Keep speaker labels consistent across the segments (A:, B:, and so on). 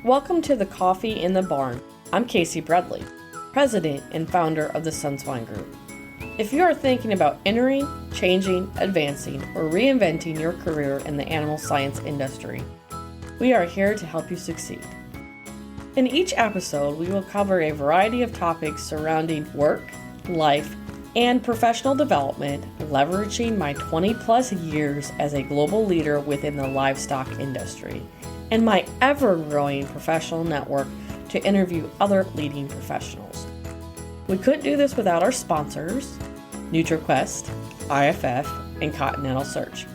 A: Welcome to the Coffee in the Barn. I'm Casey Bradley, President and founder of the Swine Group. If you are thinking about entering, changing, advancing, or reinventing your career in the animal science industry, we are here to help you succeed. In each episode, we will cover a variety of topics surrounding work, life, and professional development, leveraging my 20-plus years as a global leader within the livestock industry and my ever-growing professional network to interview other leading professionals. We couldn't do this without our sponsors, NutriQuest, IFF, and Continental Search.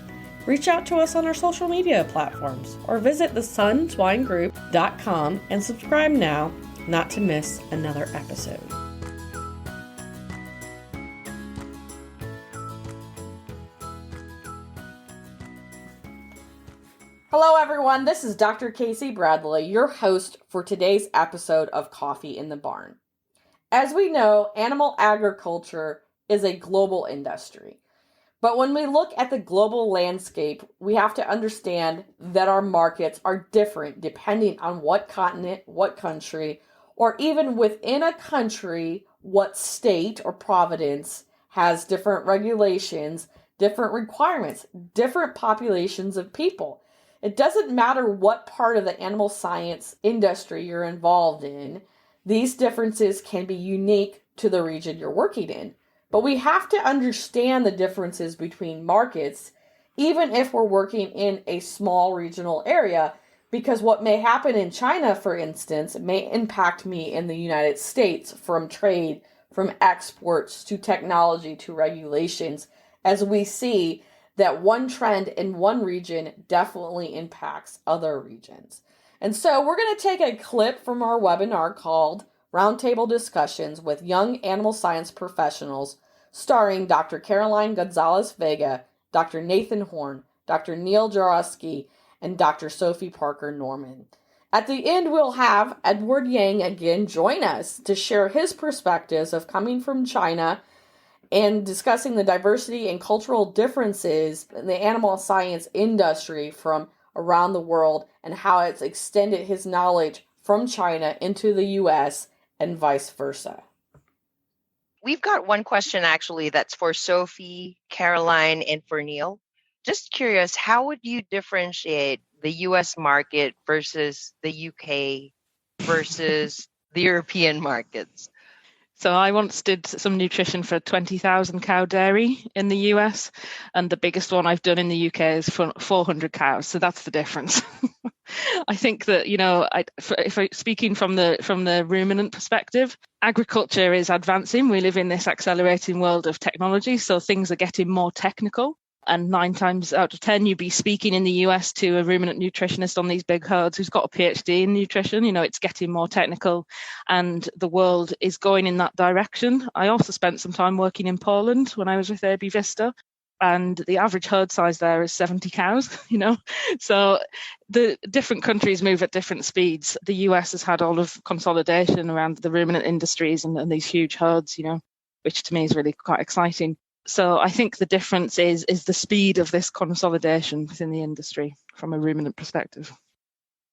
A: Reach out to us on our social media platforms or visit theswineGroup.com and subscribe now not to miss another episode. Hello everyone, this is Dr. Casey Bradley, your host for today's episode of Coffee in the Barn. As we know, animal agriculture is a global industry. But when we look at the global landscape, we have to understand that our markets are different depending on what continent, what country, or even within a country, what state or province has different regulations, different requirements, different populations of people. It doesn't matter what part of the animal science industry you're involved in, these differences can be unique to the region you're working in. But we have to understand the differences between markets, even if we're working in a small regional area, because what may happen in China, for instance, may impact me in the United States from trade, from exports to technology to regulations, as we see that one trend in one region definitely impacts other regions. And so we're going to take a clip from our webinar called Roundtable Discussions with Young Animal Science Professionals, starring Dr. Caroline Gonzalez-Vega, Dr. Nathan Horn, Dr. Neil Jarosky, and Dr. Sophie Parker Norman. At the end, we'll have Edward Yang again join us to share his perspectives of coming from China and discussing the diversity and cultural differences in the animal science industry from around the world and how it's extended his knowledge from China into the U.S. and vice versa.
B: We've got one question actually that's for Sophie, Caroline, and for Neil. Just curious, how would you differentiate the U.S. market versus the U.K. versus the European markets?
C: So I once did some nutrition for 20,000 cow dairy in the US, and the biggest one I've done in the UK is for 400 cows. So that's the difference. I think that, if speaking from the ruminant perspective, agriculture is advancing. We live in this accelerating world of technology, so things are getting more technical. And 9 times out of 10, you'd be speaking in the US to a ruminant nutritionist on these big herds who's got a PhD in nutrition. It's getting more technical and the world is going in that direction. I also spent some time working in Poland when I was with AB Vista, and the average herd size there is 70 cows, So the different countries move at different speeds. The US has had all of consolidation around the ruminant industries and these huge herds, which to me is really quite exciting. So I think the difference is the speed of this consolidation within the industry from a ruminant perspective.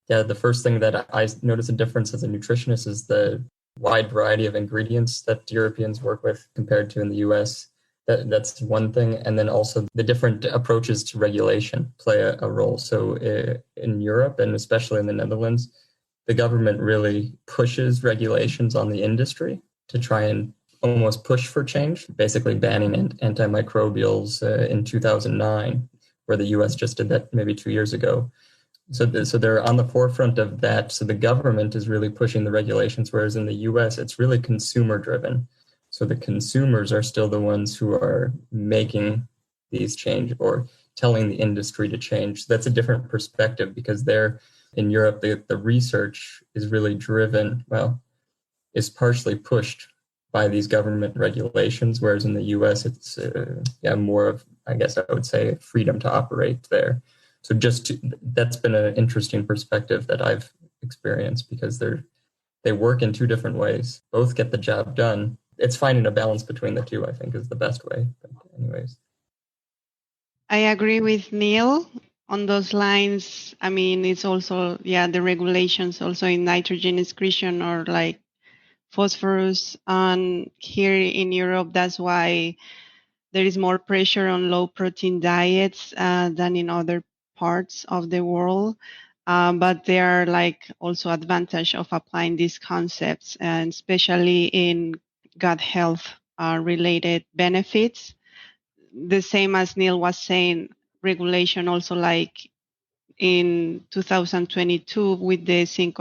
D: Yeah, the first thing that I notice a difference as a nutritionist is the wide variety of ingredients that Europeans work with compared to in the US. That's one thing. And then also the different approaches to regulation play a role. So in Europe, and especially in the Netherlands, the government really pushes regulations on the industry to try and almost push for change, basically banning antimicrobials in 2009, where the US just did that maybe 2 years ago. So they're on the forefront of that. So the government is really pushing the regulations, whereas in the US, it's really consumer driven. So the consumers are still the ones who are making these change or telling the industry to change. So that's a different perspective because in Europe, the research is really driven, is partially pushed by these government regulations, whereas in the U.S. it's more of, I guess I would say, freedom to operate there. So that's been an interesting perspective that I've experienced because they work in two different ways. Both get the job done. It's finding a balance between the two, I think, is the best way. But anyways.
E: I agree with Neil on those lines, I mean, it's also, the regulations also in nitrogen excretion or like phosphorus. And here in Europe, that's why there is more pressure on low protein diets than in other parts of the world. But there are like also advantage of applying these concepts, and especially in gut health related benefits. The same as Neil was saying, regulation also like in 2022 with the zinc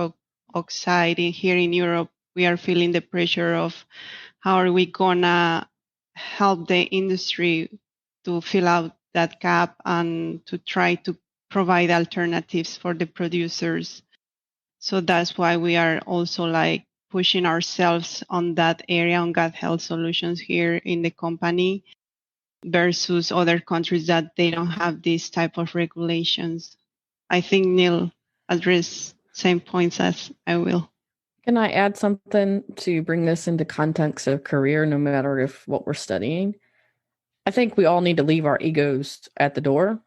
E: oxide here in Europe, we are feeling the pressure of how are we gonna help the industry to fill out that gap and to try to provide alternatives for the producers. So that's why we are also like pushing ourselves on that area on gut health solutions here in the company versus other countries that they don't have this type of regulations. I think Neil addressed same points as I will.
A: Can I add something to bring this into context of career, no matter if what we're studying? I think we all need to leave our egos at the door.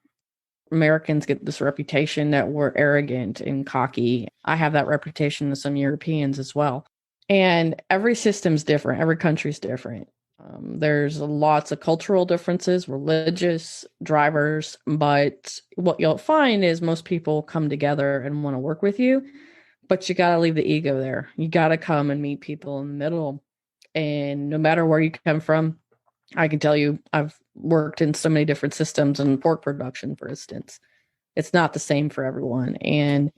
A: Americans get this reputation that we're arrogant and cocky. I have that reputation with some Europeans as well. And every system's different. Every country's different. There's lots of cultural differences, religious drivers, but what you'll find is most people come together and want to work with you, but you got to leave the ego there. You got to come and meet people in the middle. And no matter where you come from, I can tell you, I've worked in so many different systems in pork production, for instance. It's not the same for everyone, and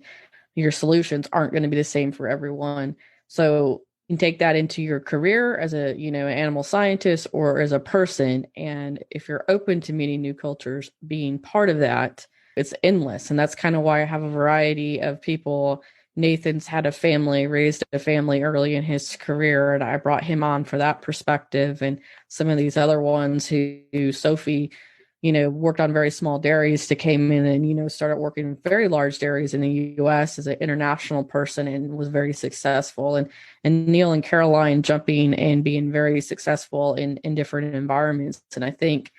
A: your solutions aren't going to be the same for everyone. So you can take that into your career as a, animal scientist or as a person. And if you're open to meeting new cultures, being part of that, it's endless. And that's kind of why I have a variety of people. Nathan's had a family, raised a family early in his career, and I brought him on for that perspective. And some of these other ones who Sophie, worked on very small dairies, to came in and, started working in very large dairies in the US as an international person and was very successful. And Neil and Caroline jumping and being very successful in different environments. And I think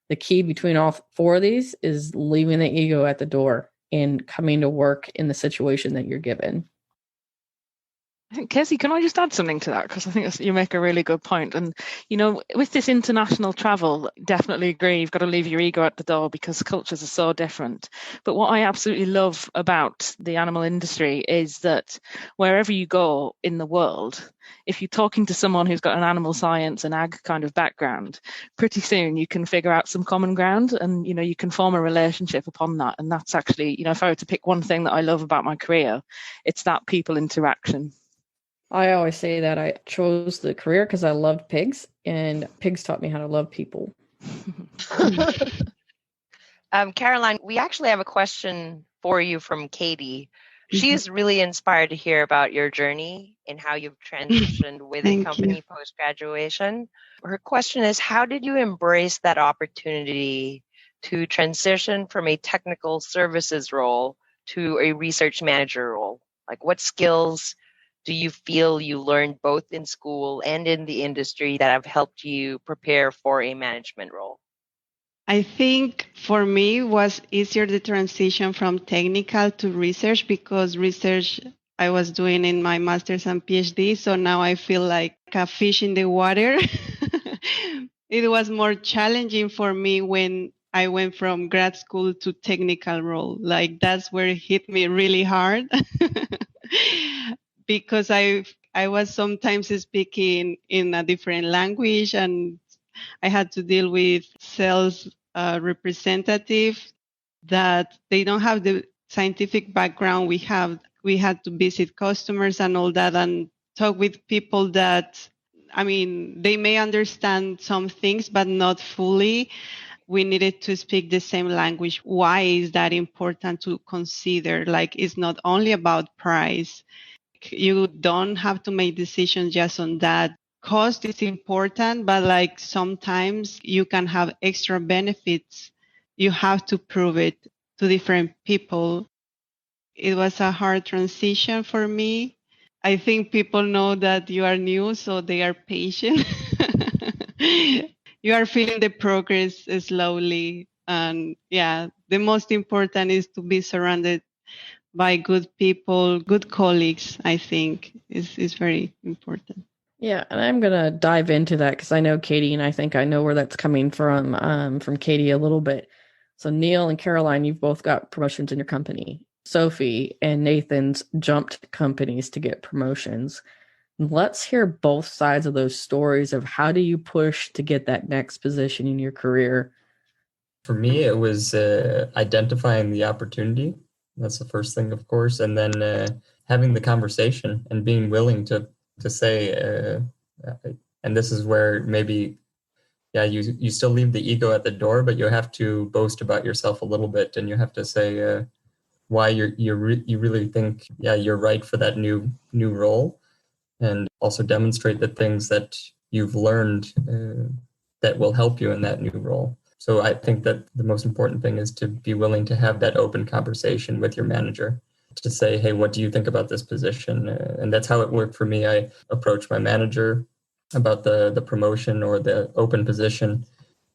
A: the key between all four of these is leaving the ego at the door and coming to work in the situation that you're given.
C: Casey, can I just add something to that? Because I think you make a really good point. And, with this international travel, definitely agree, you've got to leave your ego at the door because cultures are so different. But what I absolutely love about the animal industry is that wherever you go in the world, if you're talking to someone who's got an animal science and ag kind of background, pretty soon you can figure out some common ground and, you can form a relationship upon that. And that's actually, if I were to pick one thing that I love about my career, it's that people interaction.
A: I always say that I chose the career because I loved pigs, and pigs taught me how to love people.
B: Caroline, we actually have a question for you from Katie. She is really inspired to hear about your journey and how you've transitioned with a company post-graduation. Her question is, how did you embrace that opportunity to transition from a technical services role to a research manager role? Like, what skills do you feel you learned both in school and in the industry that have helped you prepare for a management role?
E: I think for me it was easier the transition from technical to research, because research I was doing in my master's and PhD. So now I feel like a fish in the water. It was more challenging for me when I went from grad school to technical role. Like that's where it hit me really hard. Because I was sometimes speaking in a different language, and I had to deal with sales representatives that they don't have the scientific background we have. We had to visit customers and all that and talk with people that, they may understand some things, but not fully. We needed to speak the same language. Why is that important to consider? Like, it's not only about price. You don't have to make decisions just on that. Cost is important, but like sometimes you can have extra benefits. You have to prove it to different people. It was a hard transition for me. I think people know that you are new, so they are patient. You are feeling the progress slowly. And the most important is to be surrounded by good people, good colleagues, I think is very important.
A: Yeah, and I'm gonna dive into that because I know Katie, and I think I know where that's coming from Katie a little bit. So Neil and Caroline, you've both got promotions in your company. Sophie and Nathan's jumped companies to get promotions. Let's hear both sides of those stories of how do you push to get that next position in your career.
D: For me, it was identifying the opportunity. That's the first thing, of course, and then having the conversation and being willing to say, and this is where maybe, yeah, you still leave the ego at the door, but you have to boast about yourself a little bit, and you have to say why you really think, yeah, you're right for that new role, and also demonstrate the things that you've learned that will help you in that new role. So I think that the most important thing is to be willing to have that open conversation with your manager to say, hey, what do you think about this position? And that's how it worked for me. I approached my manager about the promotion or the open position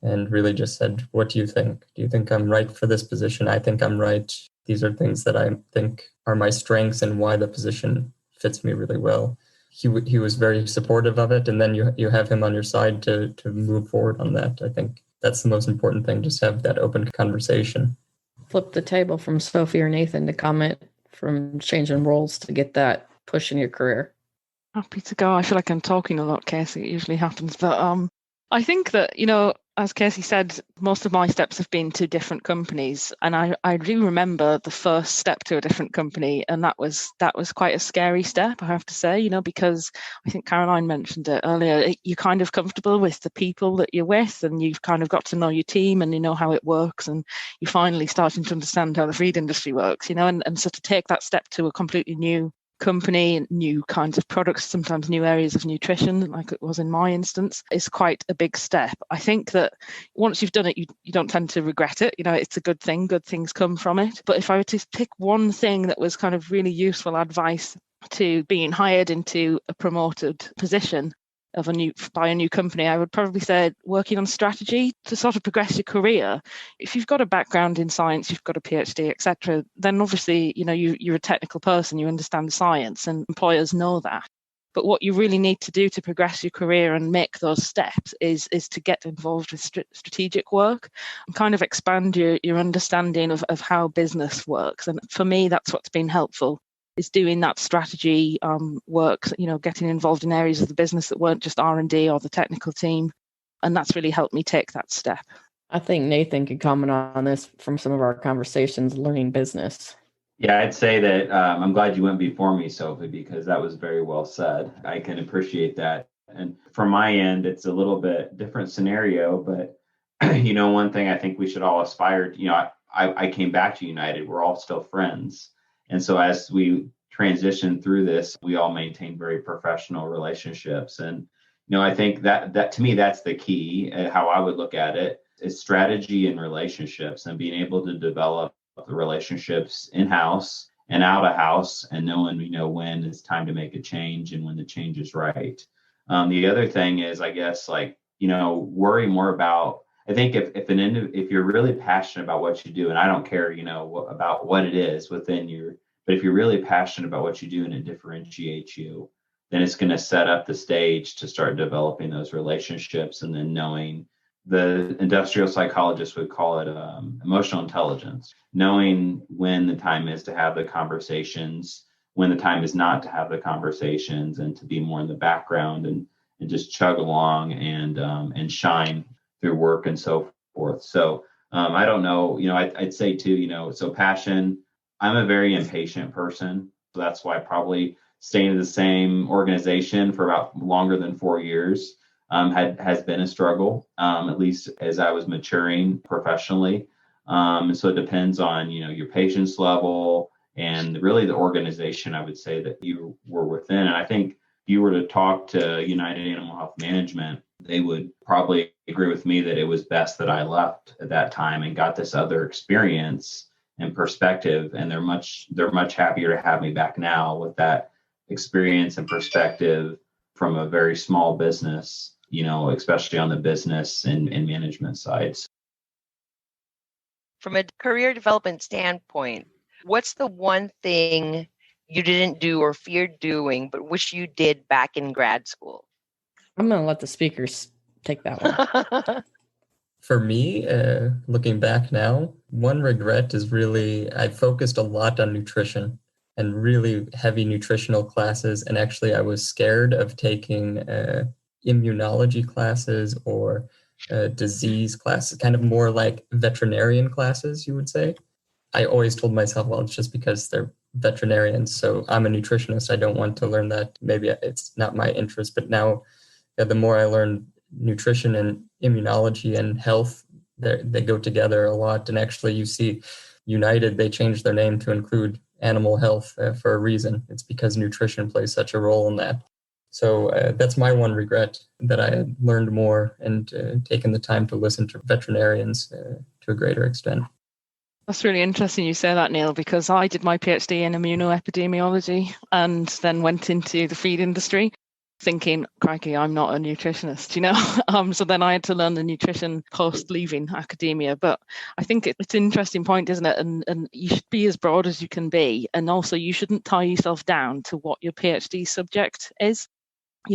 D: and really just said, what do you think? Do you think I'm right for this position? I think I'm right. These are things that I think are my strengths and why the position fits me really well. He was very supportive of it. And then you have him on your side to move forward on that. I think that's the most important thing, just have that open conversation.
A: Flip the table from Sophie or Nathan to comment from changing roles to get that push in your career.
C: Happy to go. I feel like I'm talking a lot, Casey. It usually happens. But I think that, as Casey said, most of my steps have been to different companies. And I do remember the first step to a different company. And that was quite a scary step, I have to say, because I think Caroline mentioned it earlier. You're kind of comfortable with the people that you're with, and you've kind of got to know your team and you know how it works. And you're finally starting to understand how the feed industry works, and so to take that step to a completely new company, new kinds of products, sometimes new areas of nutrition, like it was in my instance, is quite a big step. I think that once you've done it, you don't tend to regret it. It's a good thing. Good things come from it. But if I were to pick one thing that was kind of really useful advice to being hired into a promoted position by a new company, I would probably say working on strategy to sort of progress your career. If you've got a background in science, you've got a PhD, etc., then obviously, you're a technical person, you understand the science, and employers know that. But what you really need to do to progress your career and make those steps is to get involved with strategic work and kind of expand your understanding of how business works. And for me, that's what's been helpful, is doing that strategy work, getting involved in areas of the business that weren't just R&D or the technical team. And that's really helped me take that step.
A: I think Nathan could comment on this from some of our conversations, learning business.
F: Yeah, I'd say that I'm glad you went before me, Sophie, because that was very well said. I can appreciate that. And from my end, it's a little bit different scenario, but one thing I think we should all aspire to, I came back to United. We're all still friends. And so as we transition through this, we all maintain very professional relationships. And, I think that to me, that's the key. How I would look at it is strategy and relationships, and being able to develop the relationships in-house and out of house, and knowing, when it's time to make a change and when the change is right. The other thing is, I guess, worry more about, I think if you're really passionate about what you do, and I don't care, about what it is but if you're really passionate about what you do and it differentiates you, then it's going to set up the stage to start developing those relationships, and then knowing, the industrial psychologists would call it emotional intelligence, knowing when the time is to have the conversations, when the time is not to have the conversations, and to be more in the background and just chug along and shine through work and so forth. So I don't know, I'd say too, so passion. I'm a very impatient person. So that's why probably staying in the same organization for about longer than 4 years has been a struggle, at least as I was maturing professionally. So it depends on, your patience level and really the organization, I would say, that you were within. And I think if you were to talk to United Animal Health Management, they would probably agree with me that it was best that I left at that time and got this other experience and perspective. And they're much happier to have me back now with that experience and perspective from a very small business, especially on the business and management sides.
B: From a career development standpoint, what's the one thing you didn't do or feared doing, but wish you did back in grad school?
A: I'm going to let the speakers take that one.
D: For me, looking back now, one regret is really I focused a lot on nutrition and really heavy nutritional classes. And actually, I was scared of taking immunology classes or disease classes, kind of more like veterinarian classes, you would say. I always told myself, well, it's just because they're veterinarians. So I'm a nutritionist. I don't want to learn that. Maybe it's not my interest. But now, the more I learn nutrition and immunology and health, they go together a lot. And actually, you see United, they changed their name to include animal health for a reason. It's because nutrition plays such a role in that. So that's my one regret, that I had learned more and taken the time to listen to veterinarians to a greater extent.
C: That's really interesting you say that, Neil, because I did my PhD in immunoepidemiology and then went into the feed industry thinking, crikey, I'm not a nutritionist, So then I had to learn the nutrition post leaving academia. But I think it's an interesting point, isn't it? And you should be as broad as you can be. And also you shouldn't tie yourself down to what your PhD subject is.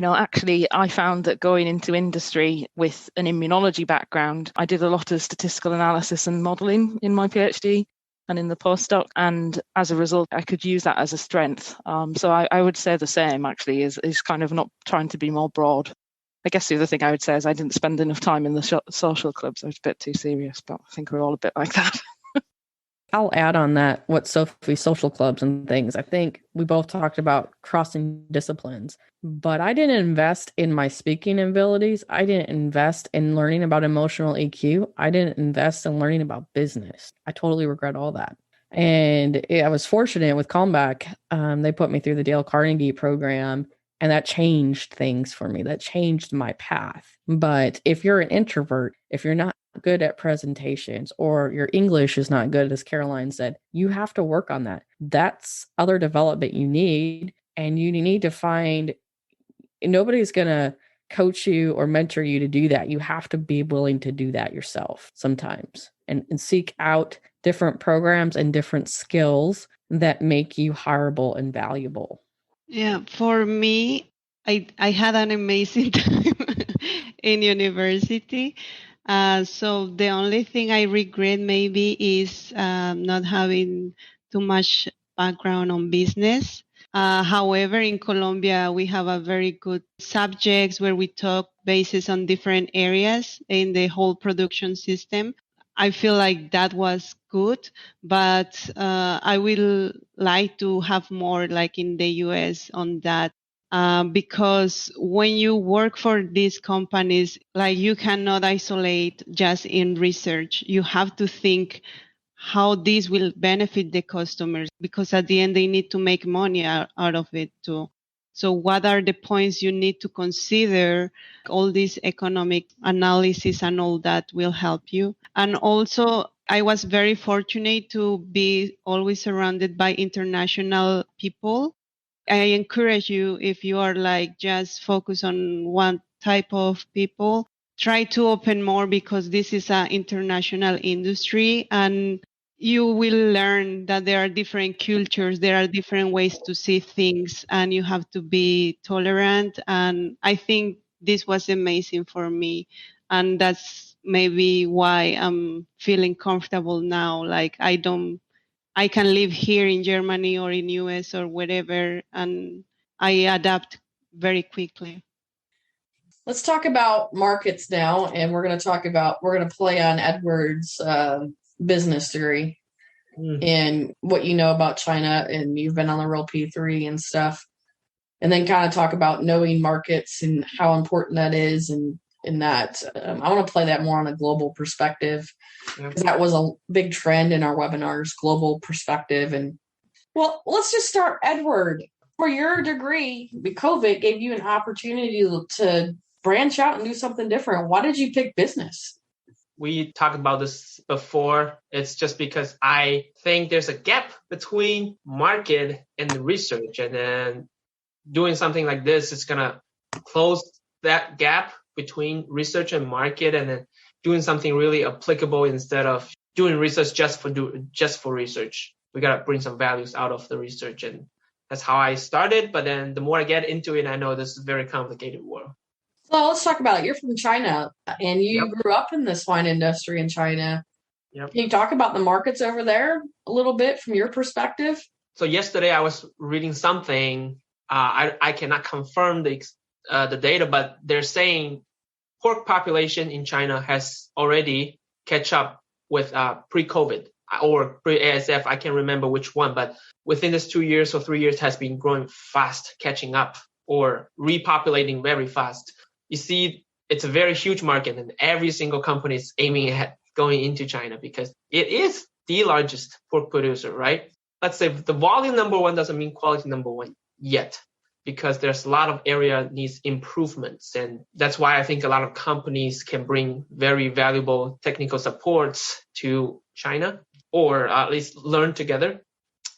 C: Actually, I found that going into industry with an immunology background, I did a lot of statistical analysis and modelling in my PhD and in the postdoc. And as a result, I could use that as a strength. So I would say the same, actually, is kind of not trying to be more broad. I guess the other thing I would say is I didn't spend enough time in the social clubs. I was a bit too serious, but I think we're all a bit like that.
A: I'll add on that what Sophie social clubs and things. I think we both talked about crossing disciplines, but I didn't invest in my speaking abilities. I didn't invest in learning about emotional EQ. I didn't invest in learning about business. I totally regret all that. And I was fortunate with Comeback. They put me through the Dale Carnegie program, and that changed things for me. That changed my path. But if you're an introvert, if you're not good at presentations or your English is not good, as Caroline said, you have to work on that. That's other development you need. And you need to find, nobody's going to coach you or mentor you to do that. You have to be willing to do that yourself sometimes and seek out different programs and different skills that make you hireable and valuable.
E: Yeah, for me, I had an amazing time in university. So the only thing I regret maybe is not having too much background on business. However, in Colombia, we have a very good subjects where we talk basis on different areas in the whole production system. I feel like that was good, but I will like to have more like in the US on that. Because when you work for these companies, like you cannot isolate just in research. You have to think how this will benefit the customers, because at the end they need to make money out of it too. So what are the points you need to consider? All this economic analysis and all that will help you. And also, I was very fortunate to be always surrounded by international people. I encourage you, if you are like just focus on one type of people, try to open more, because this is an international industry and you will learn that there are different cultures, there are different ways to see things, and you have to be tolerant. And I think this was amazing for me. And that's maybe why I'm feeling comfortable now. Like I can live here in Germany or in US or wherever, and I adapt very quickly.
A: Let's talk about markets now, and we're going to play on Edward's business theory and what you know about China, and you've been on the real P3 and stuff, and then kind of talk about knowing markets and how important that is, and in that I want to play that more on a global perspective, because that was a big trend in our webinars, global perspective. And well, let's just start, Edward. For your degree, COVID gave you an opportunity to branch out and do something different. Why did you pick business?
G: We talked about this before. It's just because I think there's a gap between market and the research, and then doing something like this is going to close that gap between research and market, and then doing something really applicable instead of doing research just for research. We got to bring some values out of the research. And that's how I started. But then the more I get into it, I know this is a very complicated world.
A: So let's talk about it. You're from China, and you
G: Yep.
A: grew up in the swine industry in China.
G: Yep.
A: Can you talk about the markets over there a little bit from your perspective?
G: So yesterday I was reading something. I cannot confirm the data, but they're saying pork population in China has already catch up with pre-COVID or pre-ASF. I can't remember which one, but within this 2 years or 3 years has been growing fast, catching up or repopulating very fast. You see, it's a very huge market, and every single company is aiming at going into China because it is the largest pork producer, right? Let's say the volume number one doesn't mean quality number one yet, because there's a lot of area needs improvements. And that's why I think a lot of companies can bring very valuable technical supports to China, or at least learn together.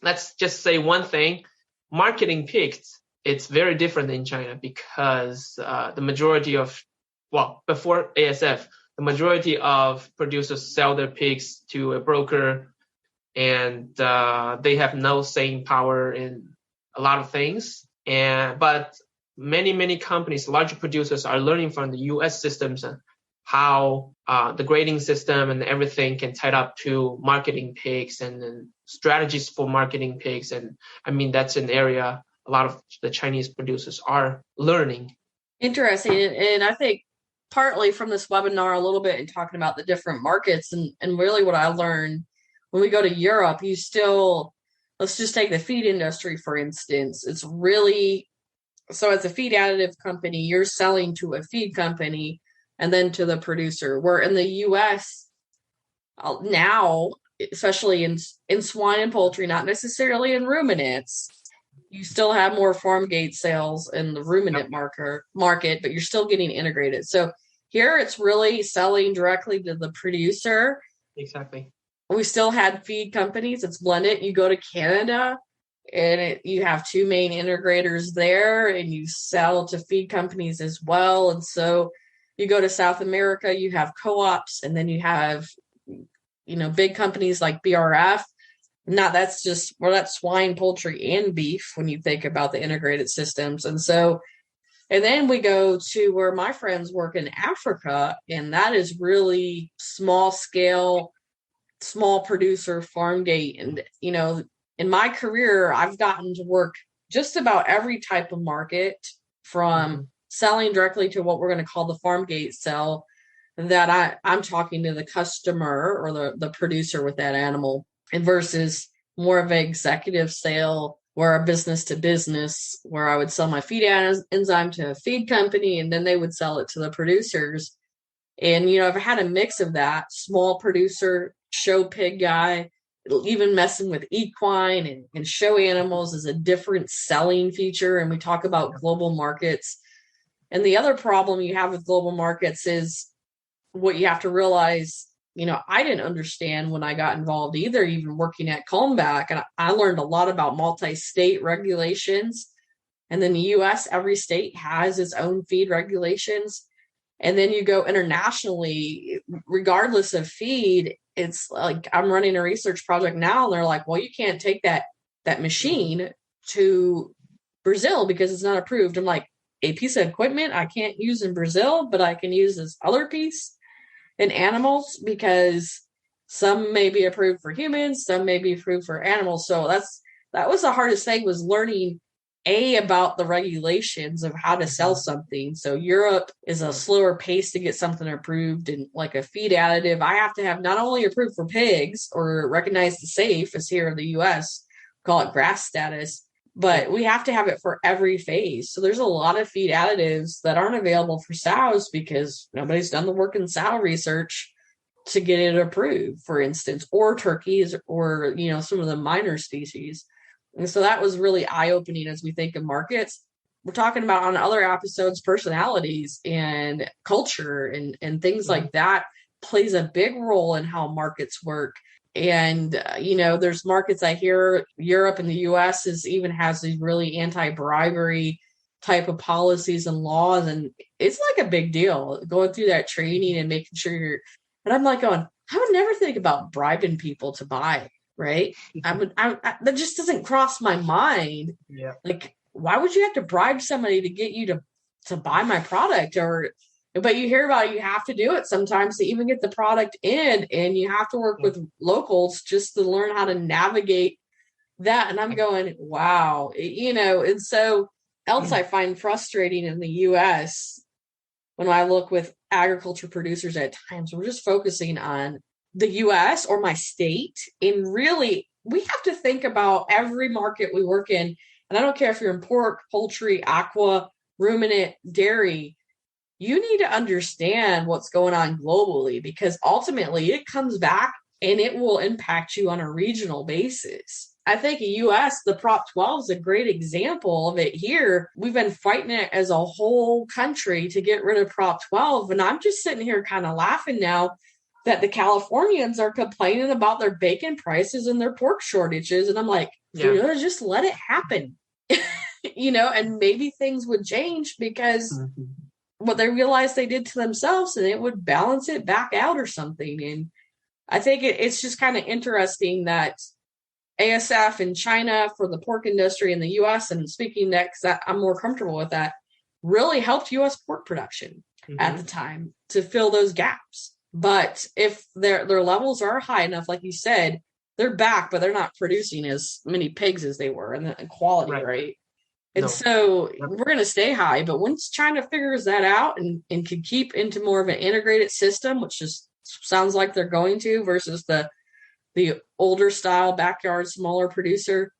G: Let's just say one thing, marketing pigs, it's very different in China because the majority of, before ASF, the majority of producers sell their pigs to a broker, and they have no saying power in a lot of things. But many companies, larger producers, are learning from the US systems and how the grading system and everything can tie up to marketing pigs and strategies for marketing pigs. And I mean, that's an area a lot of the Chinese producers are learning.
A: Interesting. And I think partly from this webinar a little bit and talking about the different markets and really what I learned when we go to Europe, let's just take the feed industry, for instance. It's really, so as a feed additive company, you're selling to a feed company and then to the producer. Where in the US now, especially in swine and poultry, not necessarily in ruminants, you still have more farm gate sales in the ruminant market, but you're still getting integrated. So here it's really selling directly to the producer.
G: Exactly.
A: We still had feed companies. It's blended. You go to Canada and you have two main integrators there, and you sell to feed companies as well. And so you go to South America, you have co-ops, and then you have, big companies like BRF. That's swine, poultry, and beef when you think about the integrated systems. And then we go to where my friends work in Africa, and that is really small scale, small producer farm gate. And, in my career, I've gotten to work just about every type of market, from selling directly to what we're going to call the farm gate sell, that I'm talking to the customer or the producer with that animal, and versus more of an executive sale where a business to business, where I would sell my feed enzyme to a feed company and then they would sell it to the producers. And, I've had a mix of that, small producer, show pig guy, even messing with equine and show animals is a different selling feature. And we talk about global markets. And the other problem you have with global markets is what you have to realize, I didn't understand when I got involved either, even working at Calmback. And I learned a lot about multi-state regulations. And then the US, every state has its own feed regulations. And then you go internationally, regardless of feed, it's like I'm running a research project now, and they're like, well, you can't take that machine to Brazil because it's not approved. I'm like, a piece of equipment I can't use in Brazil, but I can use this other piece in animals, because some may be approved for humans, some may be approved for animals. So that was the hardest thing, was learning about the regulations of how to sell something. So Europe is a slower pace to get something approved, and like a feed additive, I have to have not only approved for pigs or recognized as safe as here in the US, call it grass status, but we have to have it for every phase. So there's a lot of feed additives that aren't available for sows because nobody's done the work in sow research to get it approved, for instance, or turkeys, or, some of the minor species. And so that was really eye-opening as we think of markets. We're talking about on other episodes, personalities and culture and things like that plays a big role in how markets work. And, there's markets I hear Europe and the US even has these really anti-bribery type of policies and laws. And it's like a big deal going through that training and making sure and I'm like going, I would never think about bribing people to buy, right? That just doesn't cross my mind.
G: Yeah.
A: Like, why would you have to bribe somebody to get you to buy my product? But you hear about it, you have to do it sometimes to even get the product in, and you have to work with locals just to learn how to navigate that. And I'm going, wow, and so else I find frustrating in the US when I look with agriculture producers at times, we're just focusing on the US or my state. And really, we have to think about every market we work in. And I don't care if you're in pork, poultry, aqua, ruminant, dairy, you need to understand what's going on globally, because ultimately it comes back and it will impact you on a regional basis. I think the US, the Prop 12 is a great example of it here. We've been fighting it as a whole country to get rid of Prop 12. And I'm just sitting here kind of laughing now that the Californians are complaining about their bacon prices and their pork shortages. And I'm like, just let it happen, and maybe things would change because what they realized they did to themselves, and it would balance it back out or something. And I think it's just kind of interesting that ASF in China for the pork industry in the US, and speaking next, I'm more comfortable with that, really helped US pork production at the time to fill those gaps. But if their levels are high enough, like you said, they're back, but they're not producing as many pigs as they were, and the quality, right? And so we're going to stay high. But once China figures that out and can keep into more of an integrated system, which just sounds like they're going to, versus the older style backyard, smaller producer,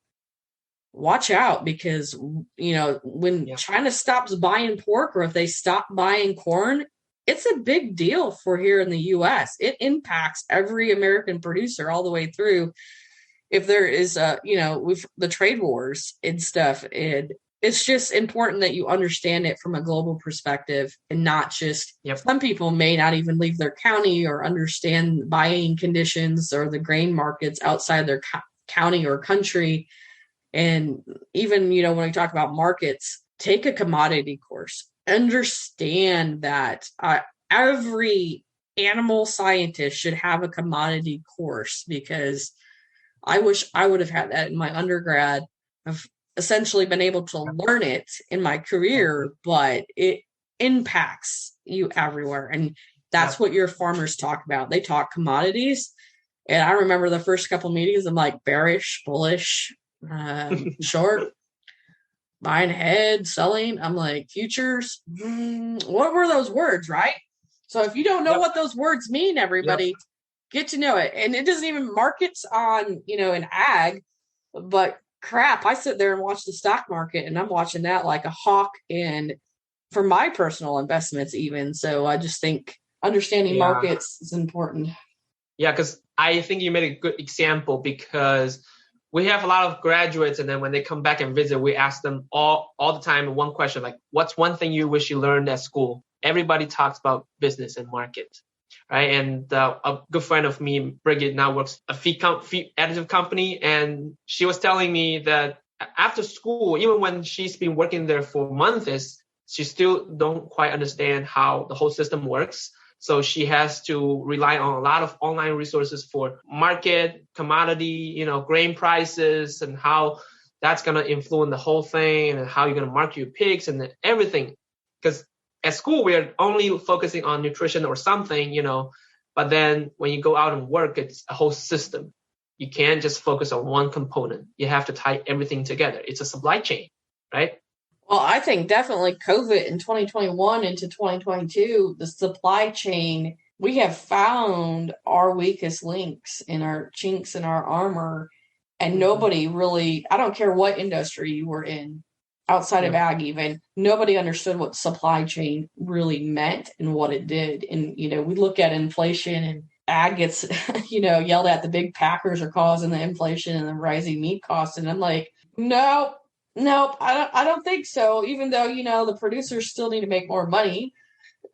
A: watch out, because, when China stops buying pork, or if they stop buying corn, it's a big deal for here in the US. It impacts every American producer all the way through. If there is with the trade wars and stuff, and it's just important that you understand it from a global perspective, and not just some people may not even leave their county or understand buying conditions or the grain markets outside their county or country. And even, when we talk about markets, take a commodity course, understand that every animal scientist should have a commodity course, because I wish I would have had that in my undergrad. I've essentially been able to learn it in my career, but it impacts you everywhere. And that's what your farmers talk about. They talk commodities. And I remember the first couple meetings, I'm like, bearish, bullish, short, buying ahead, selling. I'm like, futures. What were those words, right? So if you don't know what those words mean, everybody, get to know it. And it doesn't even markets on, in ag, but crap, I sit there and watch the stock market, and I'm watching that like a hawk, and for my personal investments even. So I just think understanding markets is important.
G: Yeah, because I think you made a good example, because we have a lot of graduates, and then when they come back and visit, we ask them all the time one question, like, what's one thing you wish you learned at school? Everybody talks about business and market. Right. And a good friend of me, Bridget, now works a feed additive company. And she was telling me that after school, even when she's been working there for months, she still don't quite understand how the whole system works. So she has to rely on a lot of online resources for market, commodity, grain prices, and how that's going to influence the whole thing, and how you're going to market your pigs and everything. Because at school, we're only focusing on nutrition or something, but then when you go out and work, it's a whole system. You can't just focus on one component. You have to tie everything together. It's a supply chain, right?
A: Well, I think definitely COVID in 2021 into 2022, the supply chain, we have found our weakest links in our chinks in our armor, and nobody really, I don't care what industry you were in, outside of ag even, nobody understood what supply chain really meant and what it did. And, we look at inflation, and ag gets, yelled at, the big packers are causing the inflation and the rising meat costs. And I'm like, nope, I don't think so. Even though, the producers still need to make more money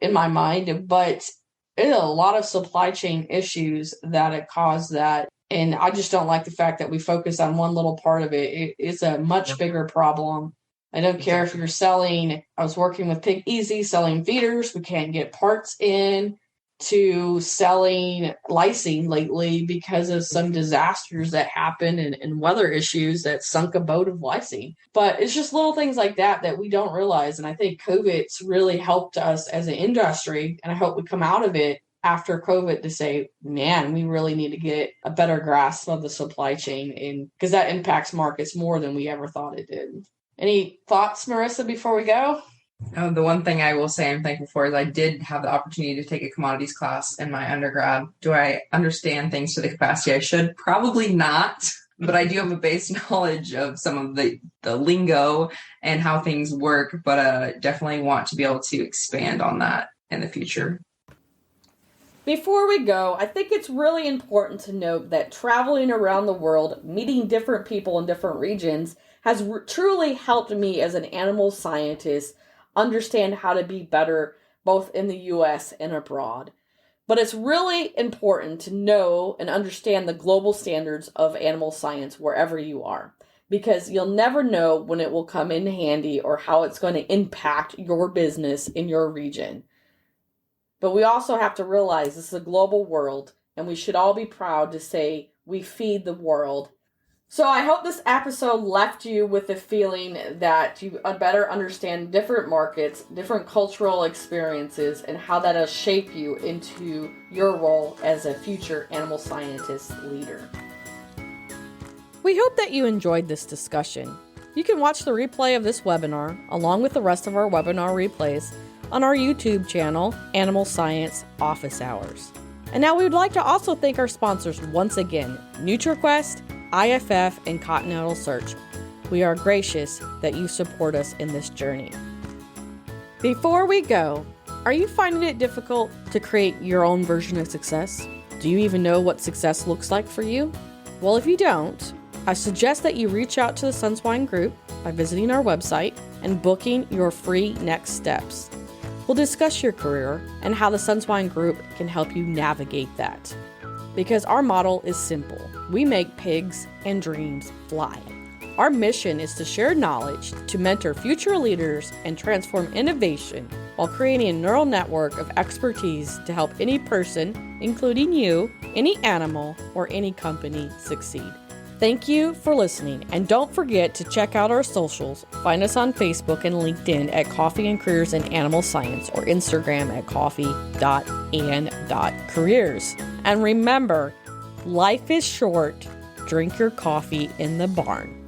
A: in my mind, but there's a lot of supply chain issues that it caused that. And I just don't like the fact that we focus on one little part of it. It's a much bigger problem. I don't care if you're selling, I was working with Pig Easy, selling feeders. We can't get parts in. to selling lysine lately because of some disasters that happened and weather issues that sunk a boat of lysine. But it's just little things like that we don't realize. And I think COVID's really helped us as an industry. And I hope we come out of it after COVID to say, man, we really need to get a better grasp of the supply chain, and because that impacts markets more than we ever thought it did. Any thoughts, Marissa, before we go?
H: The one thing I will say I'm thankful for is I did have the opportunity to take a commodities class in my undergrad. Do I understand things to the capacity I should? Probably not, but I do have a base knowledge of some of the lingo and how things work, but definitely want to be able to expand on that in the future.
A: Before we go, I think it's really important to note that traveling around the world, meeting different people in different regions, has truly helped me as an animal scientist understand how to be better both in the US and abroad. But it's really important to know and understand the global standards of animal science wherever you are, because you'll never know when it will come in handy or how it's going to impact your business in your region. But we also have to realize this is a global world, and we should all be proud to say we feed the world. So I hope this episode left you with the feeling that you better understand different markets, different cultural experiences, and how that'll shape you into your role as a future animal scientist leader. We hope that you enjoyed this discussion. You can watch the replay of this webinar, along with the rest of our webinar replays, on our YouTube channel, Animal Science Office Hours. And now we would like to also thank our sponsors once again, NutriQuest, IFF, and Continental Search. We are gracious that you support us in this journey. Before we go, are you finding it difficult to create your own version of success? Do you even know what success looks like for you? Well, if you don't, I suggest that you reach out to the SunSwine Group by visiting our website and booking your free next steps. We'll discuss your career and how the SunSwine Group can help you navigate that. Because our model is simple. We make pigs and dreams fly. Our mission is to share knowledge, to mentor future leaders, and transform innovation while creating a neural network of expertise to help any person, including you, any animal, or any company succeed. Thank you for listening, and don't forget to check out our socials. Find us on Facebook and LinkedIn at Coffee and Careers in Animal Science, or Instagram at coffee.and.careers. And remember, life is short. Drink your coffee in the barn.